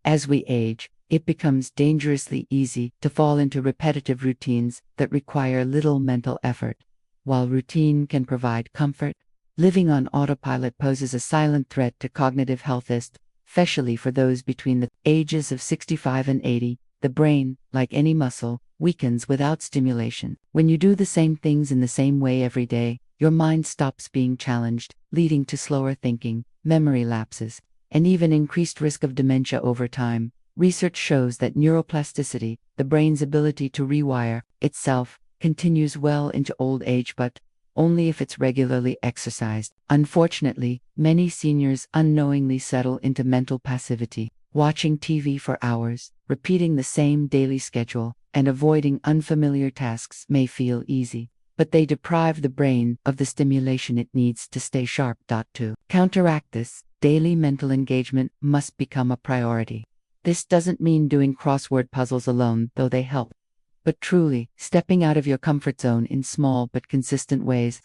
As we age, it becomes dangerously easy to fall into repetitive routines that require little mental effort. While routine can provide comfort, living on autopilot poses a silent threat to cognitive health, especially for those between the ages of 65 and 80. The brain, like any muscle, weakens without stimulation. When you do the same things in the same way every day, your mind stops being challenged, leading to slower thinking, memory lapses, and even increased risk of dementia over time. Research shows that neuroplasticity, the brain's ability to rewire itself, continues well into old age, but only if it's regularly exercised. Unfortunately, many seniors unknowingly settle into mental passivity, watching TV for hours, repeating the same daily schedule, and avoiding unfamiliar tasks may feel easy, but they deprive the brain of the stimulation it needs to stay sharp. To counteract this, daily mental engagement must become a priority. This doesn't mean doing crossword puzzles alone, though they help, but truly stepping out of your comfort zone in small but consistent ways.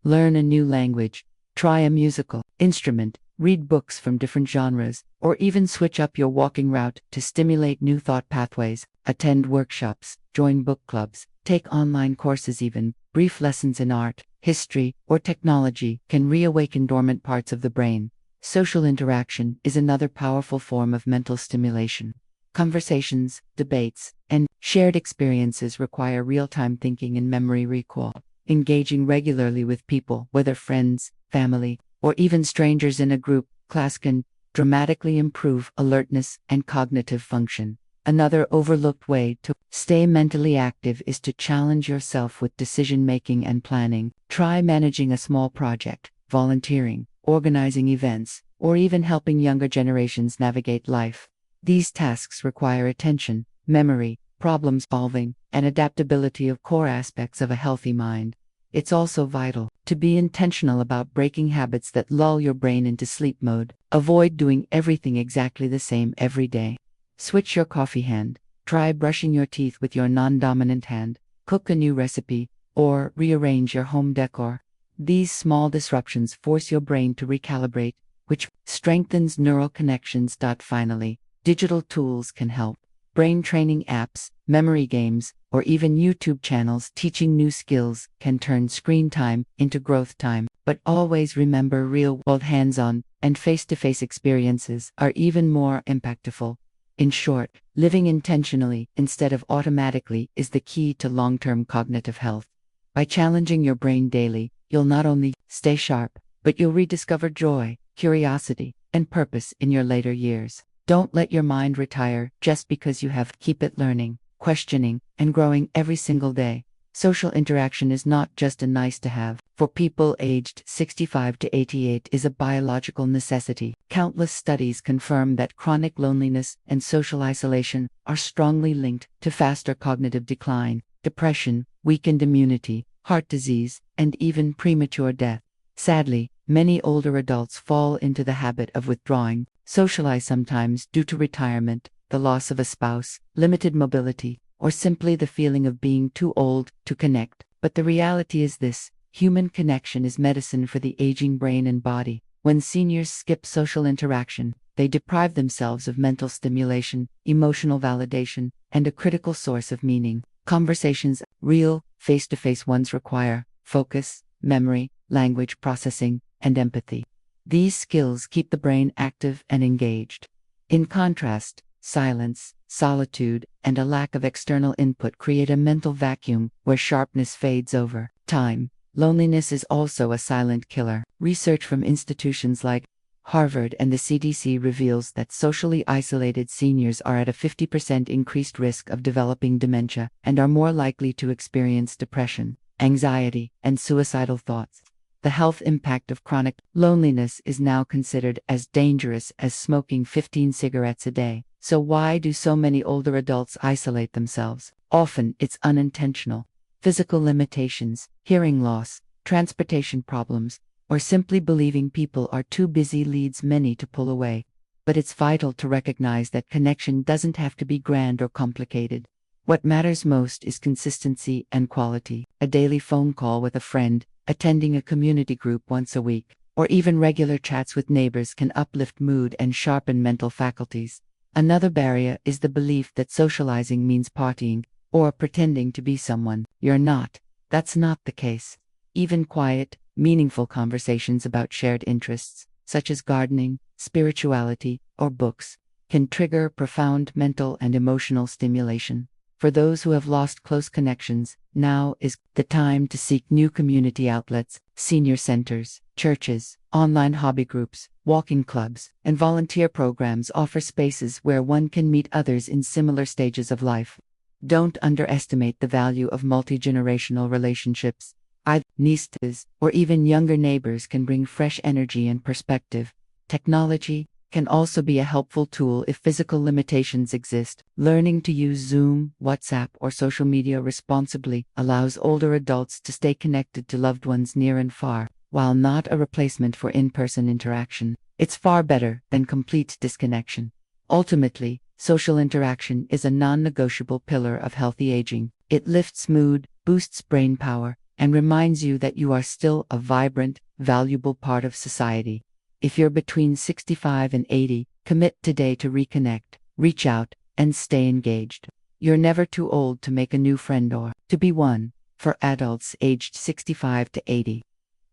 Learn a new language, try a musical instrument, read books from different genres, or even switch up your walking route to stimulate new thought pathways. Attend workshops, join book clubs, take online courses. Even brief lessons in art, history, or technology can reawaken dormant parts of the brain. Social interaction is another powerful form of mental stimulation. Conversations, debates, and shared experiences require real-time thinking and memory recall. Engaging regularly with people, whether friends, family, or even strangers in a group class, can dramatically improve alertness and cognitive function. Another overlooked way to stay mentally active is to challenge yourself with decision-making and planning. Try managing a small project, volunteering, organizing events, or even helping younger generations navigate life. These tasks require attention, memory, problem solving, and adaptability, of core aspects of a healthy mind. It's also vital to be intentional about breaking habits that lull your brain into sleep mode. Avoid doing everything exactly the same every day. Switch your coffee hand, try brushing your teeth with your non-dominant hand, cook a new recipe, or rearrange your home decor. These small disruptions force your brain to recalibrate, which strengthens neural connections. Finally, digital tools can help. Brain training apps, memory games, or even YouTube channels teaching new skills can turn screen time into growth time. But always remember, real-world hands-on and face-to-face experiences are even more impactful. In short, living intentionally instead of automatically is the key to long-term cognitive health. By challenging your brain daily, you'll not only stay sharp, but you'll rediscover joy, curiosity, and purpose in your later years. Don't let your mind retire just because you have. Keep it learning, questioning, and growing every single day. Social interaction is not just a nice-to-have. For people aged 65 to 88, is a biological necessity. Countless studies confirm that chronic loneliness and social isolation are strongly linked to faster cognitive decline, depression, weakened immunity, heart disease, and even premature death. Sadly, many older adults fall into the habit of withdrawing, socialize sometimes due to retirement, the loss of a spouse, limited mobility, or simply the feeling of being too old to connect. But the reality is this: human connection is medicine for the aging brain and body. When seniors skip social interaction, they deprive themselves of mental stimulation, emotional validation, and a critical source of meaning. Conversations, real, face-to-face ones, require focus, memory, language processing, and empathy. These skills keep the brain active and engaged. In contrast, silence, solitude, and a lack of external input create a mental vacuum where sharpness fades over time. Loneliness is also a silent killer. Research from institutions like Harvard and the CDC reveals that socially isolated seniors are at a 50% increased risk of developing dementia and are more likely to experience depression, anxiety, and suicidal thoughts. The health impact of chronic loneliness is now considered as dangerous as smoking 15 cigarettes a day. So why do so many older adults isolate themselves? Often it's unintentional. Physical limitations, hearing loss, transportation problems, or simply believing people are too busy leads many to pull away. But it's vital to recognize that connection doesn't have to be grand or complicated. What matters most is consistency and quality. A daily phone call with a friend, attending a community group once a week, or even regular chats with neighbors can uplift mood and sharpen mental faculties. Another barrier is the belief that socializing means partying or pretending to be someone you're not. That's not the case. Even quiet, meaningful conversations about shared interests, such as gardening, spirituality, or books, can trigger profound mental and emotional stimulation. For those who have lost close connections, now is the time to seek new community outlets, senior centers, churches, online hobby groups, walking clubs, and volunteer programs offer spaces where one can meet others in similar stages of life. Don't underestimate the value of multi-generational relationships. Either nieces or even younger neighbors can bring fresh energy and perspective. Technology can also be a helpful tool if physical limitations exist. Learning to use Zoom, WhatsApp, or social media responsibly allows older adults to stay connected to loved ones near and far. While not a replacement for in-person interaction, it's far better than complete disconnection. Ultimately, social interaction is a non-negotiable pillar of healthy aging. It lifts mood, boosts brain power, and reminds you that you are still a vibrant, valuable part of society. If you're between 65 and 80, commit today to reconnect, reach out, and stay engaged. You're never too old to make a new friend or to be one. For adults aged 65 to 80,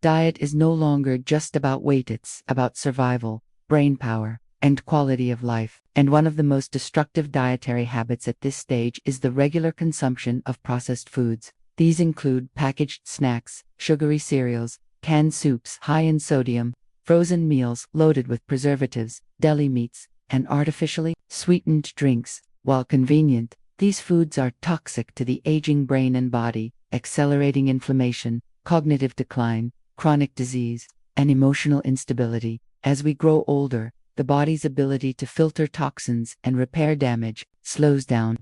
diet is no longer just about weight, it's about survival, brain power, and quality of life. And one of the most destructive dietary habits at this stage is the regular consumption of processed foods. These include packaged snacks, sugary cereals, canned soups high in sodium, frozen meals loaded with preservatives, deli meats, and artificially sweetened drinks. While convenient, these foods are toxic to the aging brain and body, accelerating inflammation, cognitive decline, chronic disease, and emotional instability. As we grow older, the body's ability to filter toxins and repair damage slows down.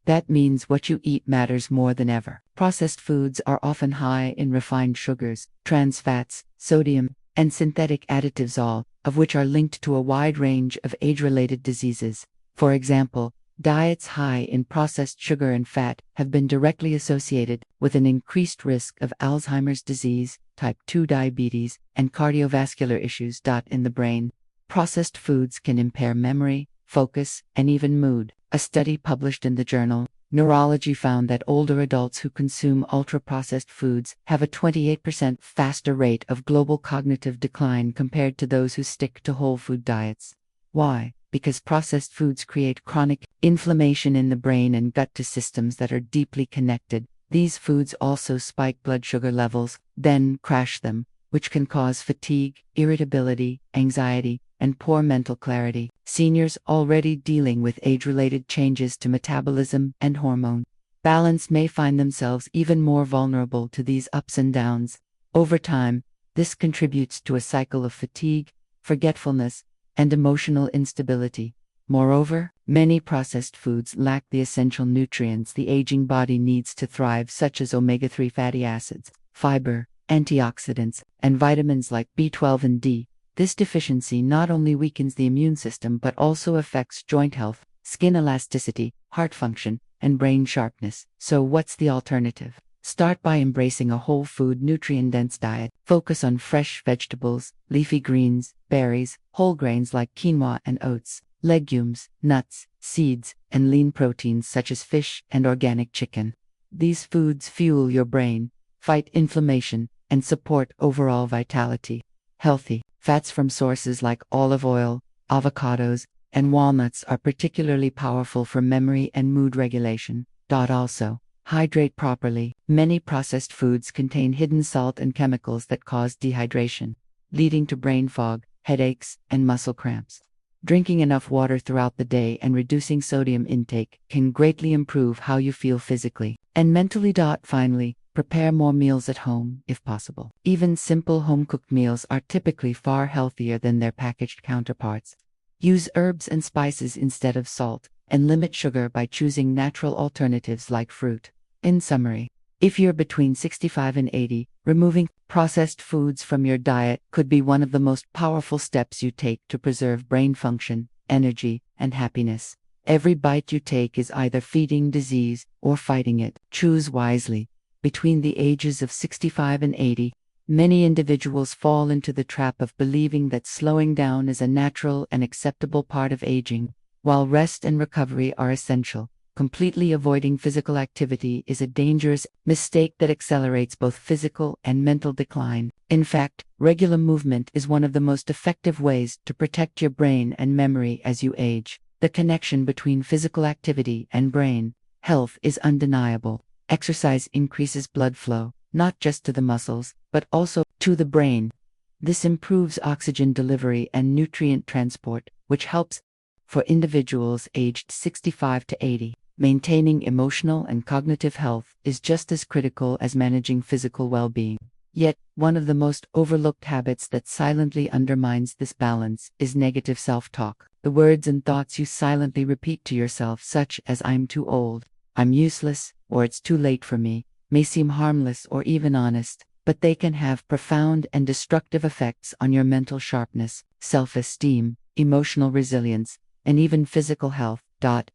That means what you eat matters more than ever. Processed foods are often high in refined sugars, trans fats, sodium, and synthetic additives, all of which are linked to a wide range of age-related diseases. For example, diets high in processed sugar and fat have been directly associated with an increased risk of Alzheimer's disease, type 2 diabetes, and cardiovascular issues. In the brain, processed foods can impair memory, focus, and even mood. A study published in the journal Neurology found that older adults who consume ultra-processed foods have a 28% faster rate of global cognitive decline compared to those who stick to whole food diets. Why? Because processed foods create chronic inflammation in the brain and gut systems that are deeply connected. These foods also spike blood sugar levels, then crash them, which can cause fatigue, irritability, anxiety, and poor mental clarity. Seniors already dealing with age-related changes to metabolism and hormone balance may find themselves even more vulnerable to these ups and downs. Over time, this contributes to a cycle of fatigue, forgetfulness, and emotional instability. Moreover, many processed foods lack the essential nutrients the aging body needs to thrive, such as omega-3 fatty acids, fiber, antioxidants, and vitamins like B12 and D. This deficiency not only weakens the immune system but also affects joint health, skin elasticity, heart function, and brain sharpness. So what's the alternative? Start by embracing a whole food, nutrient-dense diet. Focus on fresh vegetables, leafy greens, berries, whole grains like quinoa and oats, legumes, nuts, seeds, and lean proteins such as fish and organic chicken. These foods fuel your brain, fight inflammation, and support overall vitality. Healthy fats from sources like olive oil, avocados, and walnuts are particularly powerful for memory and mood regulation. Also, hydrate properly. Many processed foods contain hidden salt and chemicals that cause dehydration, leading to brain fog, headaches, and muscle cramps. Drinking enough water throughout the day and reducing sodium intake can greatly improve how you feel physically and mentally. Finally, prepare more meals at home, if possible. Even simple home-cooked meals are typically far healthier than their packaged counterparts. Use herbs and spices instead of salt, and limit sugar by choosing natural alternatives like fruit. In summary, if you're between 65 and 80, removing processed foods from your diet could be one of the most powerful steps you take to preserve brain function, energy, and happiness. Every bite you take is either feeding disease or fighting it. Choose wisely. Between the ages of 65 and 80, many individuals fall into the trap of believing that slowing down is a natural and acceptable part of aging. While rest and recovery are essential, completely avoiding physical activity is a dangerous mistake that accelerates both physical and mental decline. In fact, regular movement is one of the most effective ways to protect your brain and memory as you age. The connection between physical activity and brain health is undeniable. Exercise increases blood flow, not just to the muscles, but also to the brain. This improves oxygen delivery and nutrient transport, which helps for individuals aged 65 to 80. Maintaining emotional and cognitive health is just as critical as managing physical well-being. Yet, one of the most overlooked habits that silently undermines this balance is negative self-talk. The words and thoughts you silently repeat to yourself, such as "I'm too old," "I'm useless," or "it's too late for me," may seem harmless or even honest, but they can have profound and destructive effects on your mental sharpness, self-esteem, emotional resilience, and even physical health.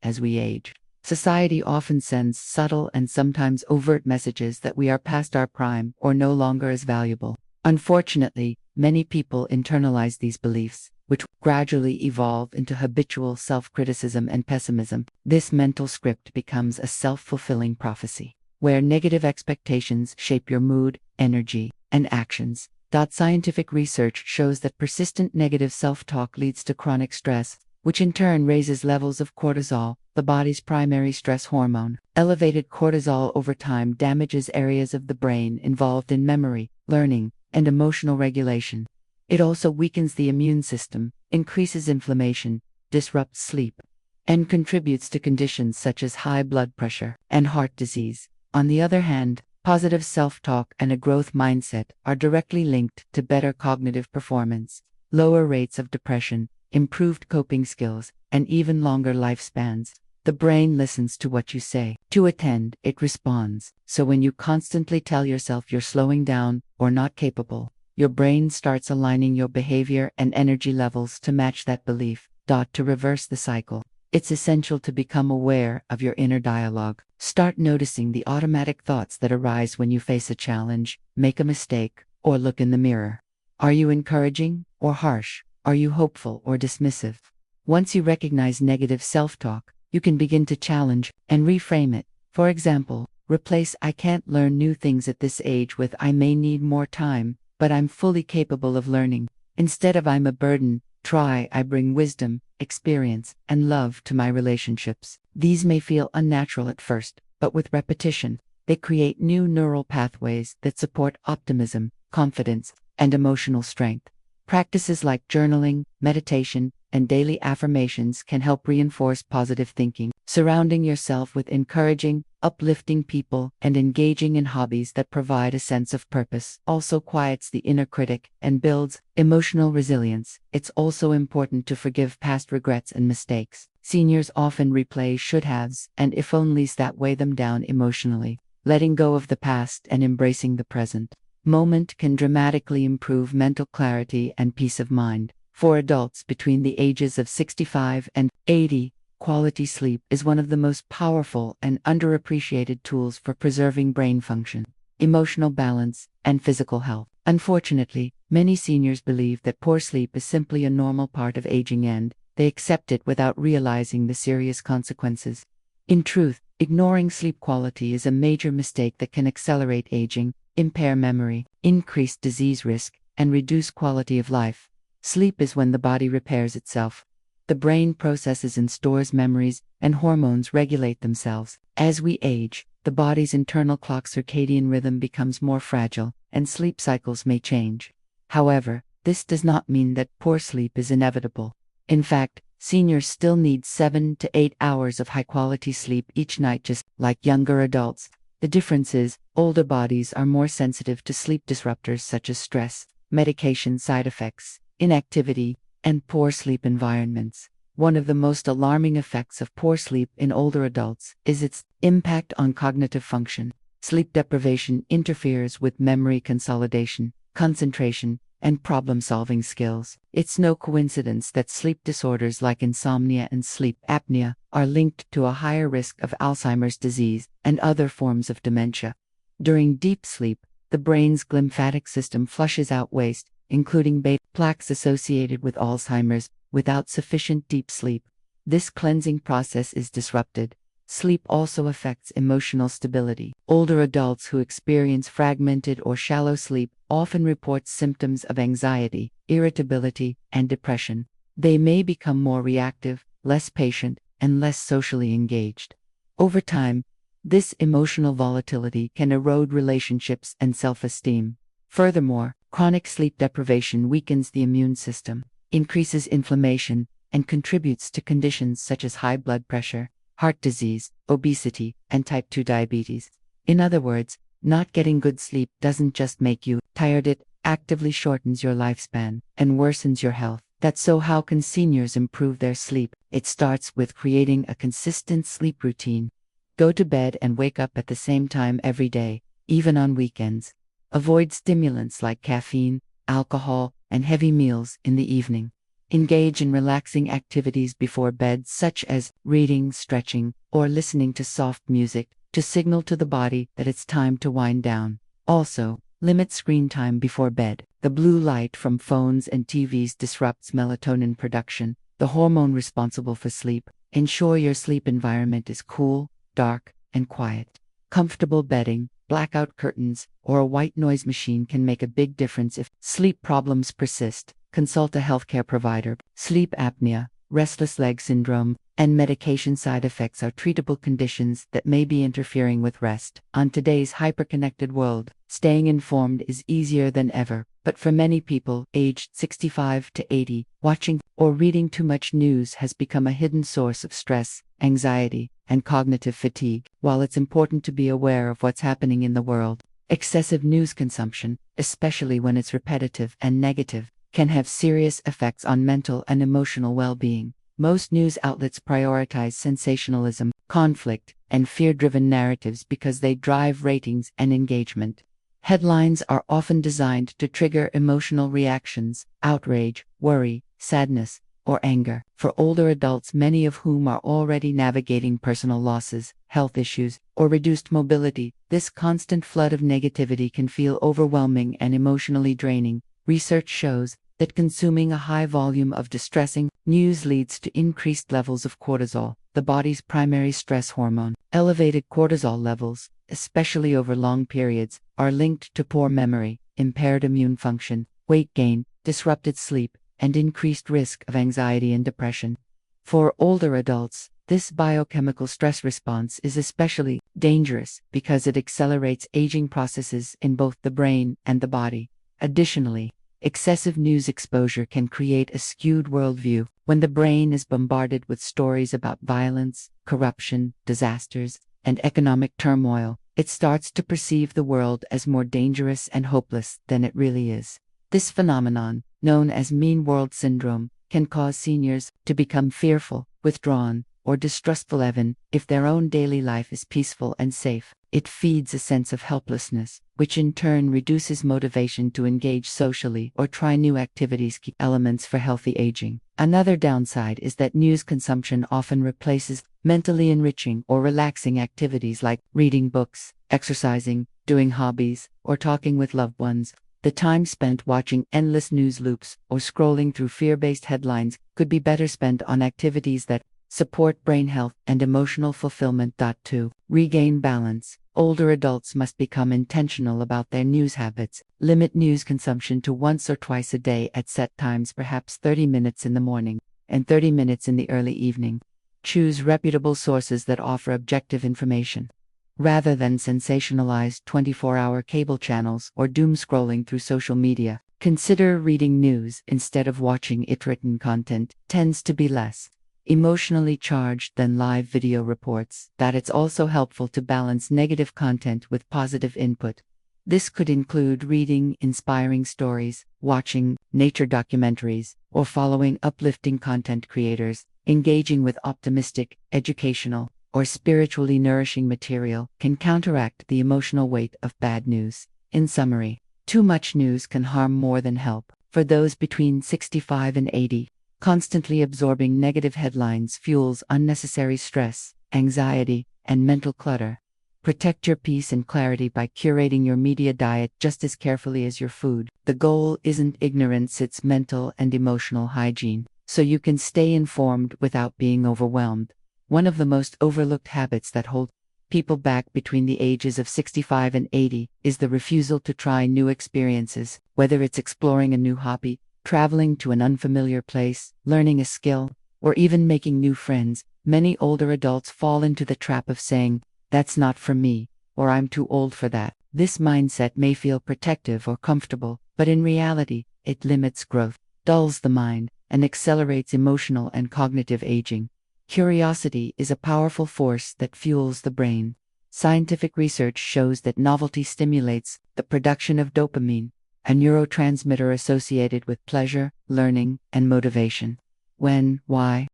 As we age, society often sends subtle and sometimes overt messages that we are past our prime or no longer as valuable. Unfortunately, many people internalize these beliefs, which gradually evolve into habitual self-criticism and pessimism. This mental script becomes a self-fulfilling prophecy, where negative expectations shape your mood, energy, and actions. Scientific research shows that persistent negative self-talk leads to chronic stress, which in turn raises levels of cortisol, the body's primary stress hormone. Elevated cortisol over time damages areas of the brain involved in memory, learning, and emotional regulation. It also weakens the immune system, increases inflammation, disrupts sleep, and contributes to conditions such as high blood pressure and heart disease. On the other hand, positive self-talk and a growth mindset are directly linked to better cognitive performance, lower rates of depression, improved coping skills, and even longer lifespans. The brain listens to what you say. To attend, it responds. So when you constantly tell yourself you're slowing down or not capable, your brain starts aligning your behavior and energy levels to match that belief. To reverse the cycle, it's essential to become aware of your inner dialogue. Start noticing the automatic thoughts that arise when you face a challenge, make a mistake, or look in the mirror. Are you encouraging or harsh? Are you hopeful or dismissive? Once you recognize negative self-talk, you can begin to challenge and reframe it. For example, replace "I can't learn new things at this age" with "I may need more time, but I'm fully capable of learning." Instead of "I'm a burden," try "I bring wisdom, experience, and love to my relationships." These may feel unnatural at first, but with repetition, they create new neural pathways that support optimism, confidence, and emotional strength. Practices like journaling, meditation, and daily affirmations can help reinforce positive thinking. Surrounding yourself with encouraging, uplifting people and engaging in hobbies that provide a sense of purpose also quiets the inner critic and builds emotional resilience. It's also important to forgive past regrets and mistakes. Seniors often replay should-haves and if-onlys that weigh them down emotionally. Letting go of the past and embracing the present moment can dramatically improve mental clarity and peace of mind. For adults between the ages of 65 and 80, quality sleep is one of the most powerful and underappreciated tools for preserving brain function, emotional balance, and physical health. Unfortunately, many seniors believe that poor sleep is simply a normal part of aging and they accept it without realizing the serious consequences. In truth, ignoring sleep quality is a major mistake that can accelerate aging, impair memory, increase disease risk, and reduce quality of life. Sleep is when the body repairs itself. The brain processes and stores memories, and hormones regulate themselves. As we age, the body's internal clock circadian rhythm becomes more fragile, and sleep cycles may change. However, this does not mean that poor sleep is inevitable. In fact, seniors still need 7 to 8 hours of high-quality sleep each night, just like younger adults. The difference is, older bodies are more sensitive to sleep disruptors such as stress, medication side effects, inactivity, and poor sleep environments. One of the most alarming effects of poor sleep in older adults is its impact on cognitive function. Sleep deprivation interferes with memory consolidation, concentration, and problem-solving skills. It's no coincidence that sleep disorders like insomnia and sleep apnea are linked to a higher risk of Alzheimer's disease and other forms of dementia. During deep sleep, the brain's glymphatic system flushes out waste, including beta plaques associated with Alzheimer's. Without sufficient deep sleep, this cleansing process is disrupted. Sleep also affects emotional stability. Older adults who experience fragmented or shallow sleep often report symptoms of anxiety, irritability, and depression. They may become more reactive, less patient, and less socially engaged. Over time, this emotional volatility can erode relationships and self-esteem. Furthermore, chronic sleep deprivation weakens the immune system, increases inflammation, and contributes to conditions such as high blood pressure, heart disease, obesity, and type 2 diabetes. In other words, not getting good sleep doesn't just make you tired, it actively shortens your lifespan and worsens your health. So how can seniors improve their sleep? It starts with creating a consistent sleep routine. Go to bed and wake up at the same time every day, even on weekends. Avoid stimulants like caffeine, alcohol, and heavy meals in the evening. Engage in relaxing activities before bed, such as reading, stretching, or listening to soft music, to signal to the body that it's time to wind down. Also, limit screen time before bed. The blue light from phones and TVs disrupts melatonin production, the hormone responsible for sleep. Ensure your sleep environment is cool, dark, and quiet. Comfortable bedding, blackout curtains, or a white noise machine can make a big difference. If sleep problems persist, consult a healthcare provider. Sleep apnea, restless leg syndrome, and medication side effects are treatable conditions that may be interfering with rest. On today's hyperconnected world, staying informed is easier than ever, but for many people aged 65 to 80, watching or reading too much news has become a hidden source of stress, anxiety, and cognitive fatigue. While it's important to be aware of what's happening in the world, excessive news consumption, especially when it's repetitive and negative, can have serious effects on mental and emotional well-being. Most news outlets prioritize sensationalism, conflict, and fear-driven narratives because they drive ratings and engagement. Headlines are often designed to trigger emotional reactions, outrage, worry, sadness, or anger. For older adults, many of whom are already navigating personal losses, health issues, or reduced mobility, this constant flood of negativity can feel overwhelming and emotionally draining. Research shows that consuming a high volume of distressing news leads to increased levels of cortisol, the body's primary stress hormone. Elevated cortisol levels, especially over long periods, are linked to poor memory, impaired immune function, weight gain, disrupted sleep, and increased risk of anxiety and depression. For older adults, this biochemical stress response is especially dangerous because it accelerates aging processes in both the brain and the body. Additionally, excessive news exposure can create a skewed worldview. When the brain is bombarded with stories about violence, corruption, disasters, and economic turmoil, it starts to perceive the world as more dangerous and hopeless than it really is. This phenomenon, known as mean world syndrome, can cause seniors to become fearful, withdrawn, or distrustful even if their own daily life is peaceful and safe. It feeds a sense of helplessness, which in turn reduces motivation to engage socially or try new activities. Key elements for healthy aging. Another downside is that news consumption often replaces mentally enriching or relaxing activities like reading books, exercising, doing hobbies, or talking with loved ones. The time spent watching endless news loops or scrolling through fear-based headlines could be better spent on activities that support brain health and emotional fulfillment. To regain balance, older adults must become intentional about their news habits. Limit news consumption to once or twice a day at set times, perhaps 30 minutes in the morning and 30 minutes in the early evening. Choose reputable sources that offer objective information, rather than sensationalized 24-hour cable channels or doom scrolling through social media. Consider reading news instead of watching it. Written content tends to be less emotionally charged than live video reports. It's also helpful to balance negative content with positive input. This could include reading inspiring stories, watching nature documentaries, or following uplifting content creators. Engaging with optimistic, educational, or spiritually nourishing material can counteract the emotional weight of bad news. In summary, too much news can harm more than help. For those between 65 and 80, constantly absorbing negative headlines fuels unnecessary stress, anxiety, and mental clutter. Protect your peace and clarity by curating your media diet just as carefully as your food. The goal isn't ignorance, it's mental and emotional hygiene. so you can stay informed without being overwhelmed. One of the most overlooked habits that hold people back between the ages of 65 and 80 is the refusal to try new experiences, whether it's exploring a new hobby, traveling to an unfamiliar place, learning a skill, or even making new friends. Many older adults fall into the trap of saying, "That's not for me," or "I'm too old for that." This mindset may feel protective or comfortable, but in reality, it limits growth, dulls the mind, and accelerates emotional and cognitive aging. Curiosity is a powerful force that fuels the brain. Scientific research shows that novelty stimulates the production of dopamine, a neurotransmitter associated with pleasure, learning, and motivation. When, why,